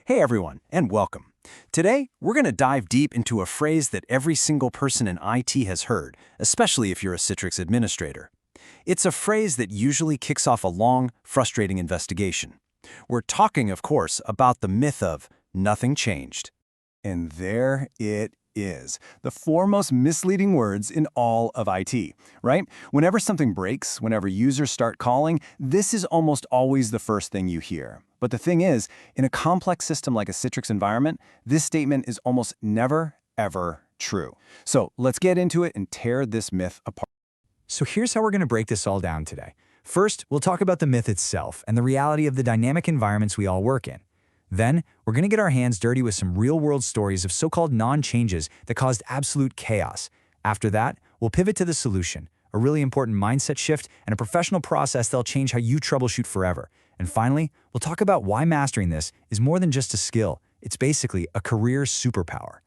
Hey everyone, and welcome. Today, we're going to dive deep into a phrase that every single person in IT has heard, especially if you're a Citrix administrator. It's a phrase that usually kicks off a long, frustrating investigation. We're talking, of course, about the myth of nothing changed. And there it is, the four most misleading words in all of IT, right? Whenever something breaks, whenever users start calling, this is almost always the first thing you hear. But the thing is, in a complex system like a Citrix environment, this statement is almost never, ever true. So let's get into it and tear this myth apart. So here's how we're going to break this all down today. First, we'll talk about the myth itself and the reality of the dynamic environments we all work in. Then, we're going to get our hands dirty with some real-world stories of so-called non-changes that caused absolute chaos. After that, we'll pivot to the solution, a really important mindset shift and a professional process that'll change how you troubleshoot forever. And finally, we'll talk about why mastering this is more than just a skill. It's basically a career superpower.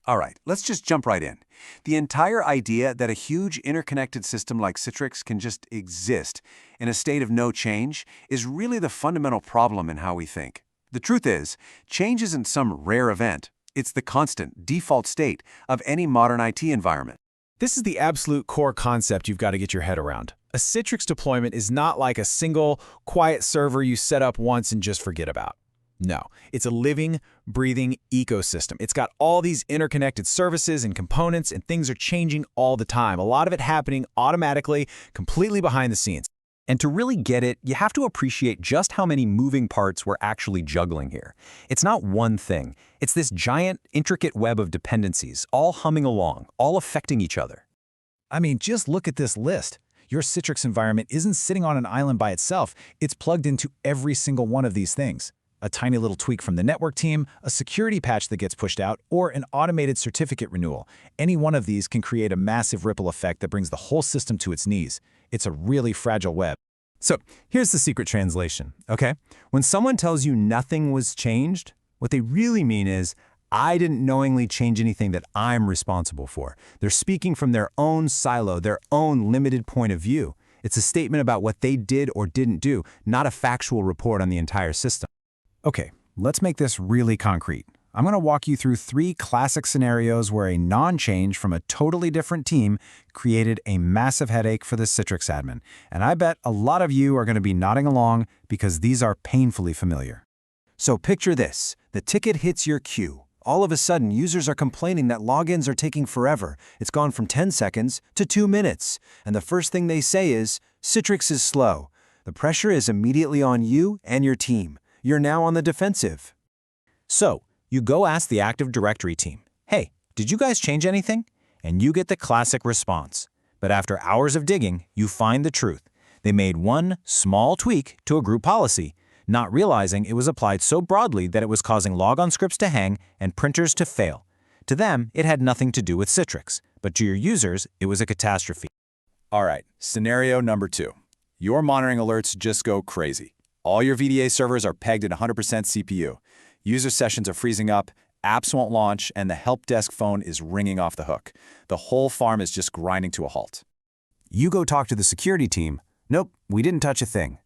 All right, let's just jump right in. The entire idea that a huge interconnected system like Citrix can just exist in a state of no change is really the fundamental problem in how we think. The truth is, change isn't some rare event. It's the constant, default state of any modern IT environment. This is the absolute core concept you've got to get your head around. A Citrix deployment is not like a single, quiet server you set up once and just forget about. No, it's a living, breathing ecosystem. It's got all these interconnected services and components, and things are changing all the time. A lot of it happening automatically, completely behind the scenes. And to really get it, you have to appreciate just how many moving parts we're actually juggling here. It's not one thing. It's this giant, intricate web of dependencies, all humming along, all affecting each other. I mean, just look at this list. Your Citrix environment isn't sitting on an island by itself. It's plugged into every single one of these things. A tiny little tweak from the network team, a security patch that gets pushed out, or an automated certificate renewal. Any one of these can create a massive ripple effect that brings the whole system to its knees. It's a really fragile web. So here's the secret translation, okay? When someone tells you nothing was changed, what they really mean is, I didn't knowingly change anything that I'm responsible for. They're speaking from their own silo, their own limited point of view. It's a statement about what they did or didn't do, not a factual report on the entire system. Okay, let's make this really concrete. I'm going to walk you through 3 classic scenarios where a non-change from a totally different team created a massive headache for the Citrix admin. And I bet a lot of you are going to be nodding along because these are painfully familiar. So picture this. The ticket hits your queue. All of a sudden, users are complaining that logins are taking forever. It's gone from 10 seconds to 2 minutes. And the first thing they say is, Citrix is slow. The pressure is immediately on you and your team. You're now on the defensive. So, you go ask the Active Directory team, hey, did you guys change anything? And you get the classic response. But after hours of digging, you find the truth. They made one small tweak to a group policy, not realizing it was applied so broadly that it was causing logon scripts to hang and printers to fail. To them, it had nothing to do with Citrix, but to your users, it was a catastrophe. All right, scenario number 2. Your monitoring alerts just go crazy. All your VDA servers are pegged at 100% CPU. User sessions are freezing up, apps won't launch, and the help desk phone is ringing off the hook. The whole farm is just grinding to a halt. You go talk to the security team. Nope, we didn't touch a thing.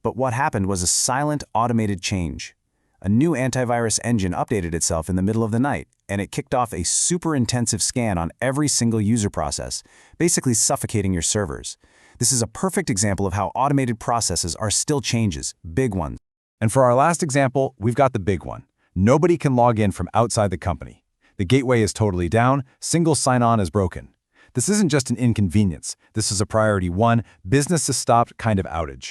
But what happened was a silent, automated change. A new antivirus engine updated itself in the middle of the night, and it kicked off a super intensive scan on every single user process, basically suffocating your servers. This is a perfect example of how automated processes are still changes, big ones. And for our last example, we've got the big one. Nobody can log in from outside the company. The gateway is totally down, single sign-on is broken. This isn't just an inconvenience. This is a priority 1, business is stopped kind of outage.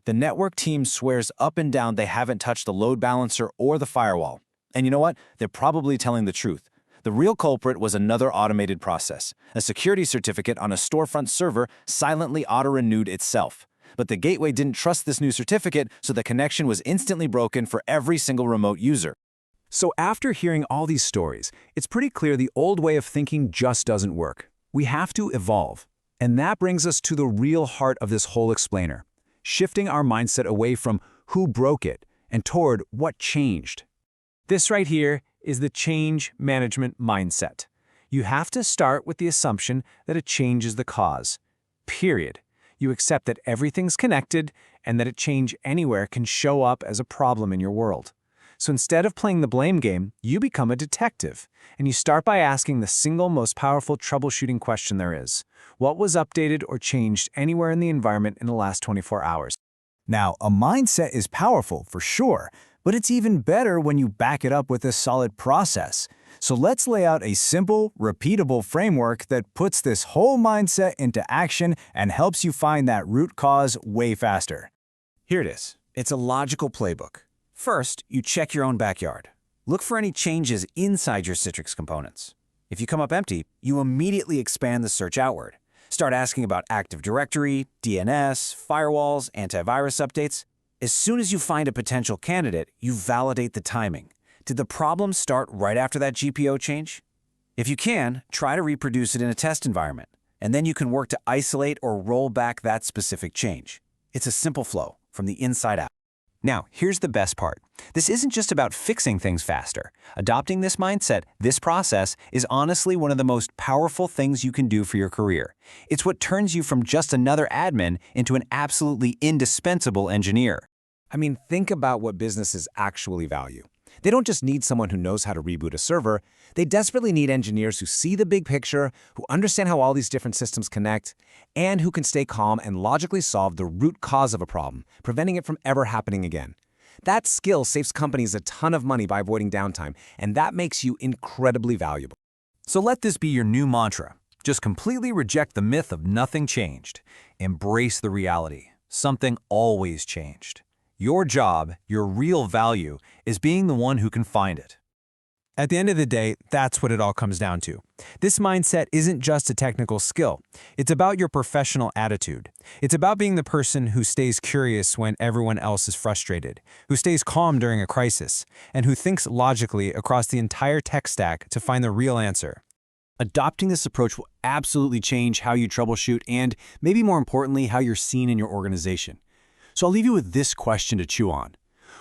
The network team swears up and down they haven't touched the load balancer or the firewall. And you know what? They're probably telling the truth. The real culprit was another automated process. A security certificate on a storefront server silently auto-renewed itself. But the gateway didn't trust this new certificate, so the connection was instantly broken for every single remote user. So after hearing all these stories, it's pretty clear the old way of thinking just doesn't work. We have to evolve. And that brings us to the real heart of this whole explainer, shifting our mindset away from who broke it and toward what changed. This right here is the change management mindset. You have to start with the assumption that a change is the cause. Period. You accept that everything's connected and that a change anywhere can show up as a problem in your world. So instead of playing the blame game, you become a detective, and you start by asking the single most powerful troubleshooting question there is. What was updated or changed anywhere in the environment in the last 24 hours? Now, a mindset is powerful for sure, but it's even better when you back it up with a solid process. So let's lay out a simple, repeatable framework that puts this whole mindset into action and helps you find that root cause way faster. Here it is. It's a logical playbook. First, you check your own backyard. Look for any changes inside your Citrix components. If you come up empty, you immediately expand the search outward. Start asking about Active Directory, DNS, firewalls, antivirus updates. As soon as you find a potential candidate, you validate the timing. Did the problem start right after that GPO change? If you can, try to reproduce it in a test environment, and then you can work to isolate or roll back that specific change. It's a simple flow from the inside out. Now, here's the best part. This isn't just about fixing things faster. Adopting this mindset, this process, is honestly one of the most powerful things you can do for your career. It's what turns you from just another admin into an absolutely indispensable engineer. I mean, think about what businesses actually value. They don't just need someone who knows how to reboot a server. They desperately need engineers who see the big picture, who understand how all these different systems connect, and who can stay calm and logically solve the root cause of a problem, preventing it from ever happening again. That skill saves companies a ton of money by avoiding downtime, and that makes you incredibly valuable. So let this be your new mantra. Just completely reject the myth of nothing changed. Embrace the reality. Something always changed. Your job, your real value, is being the one who can find it. At the end of the day, that's what it all comes down to. This mindset isn't just a technical skill. It's about your professional attitude. It's about being the person who stays curious when everyone else is frustrated, who stays calm during a crisis, and who thinks logically across the entire tech stack to find the real answer. Adopting this approach will absolutely change how you troubleshoot and, maybe more importantly, how you're seen in your organization. So I'll leave you with this question to chew on.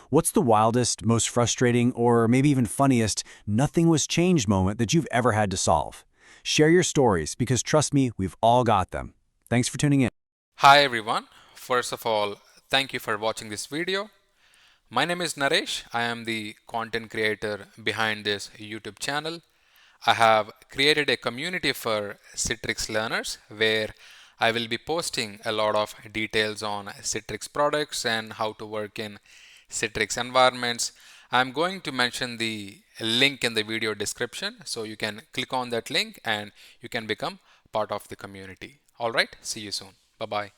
What's the wildest, most frustrating, or maybe even funniest nothing was changed moment that you've ever had to solve? Share your stories because trust me, we've all got them. Thanks for tuning in. Hi everyone. First of all, thank you for watching this video. My name is Naresh. I am the content creator behind this YouTube channel. I have created a community for Citrix learners where I will be posting a lot of details on Citrix products and how to work in Citrix environments. I'm going to mention the link in the video description so you can click on that link and you can become part of the community. All right, see you soon. Bye-bye.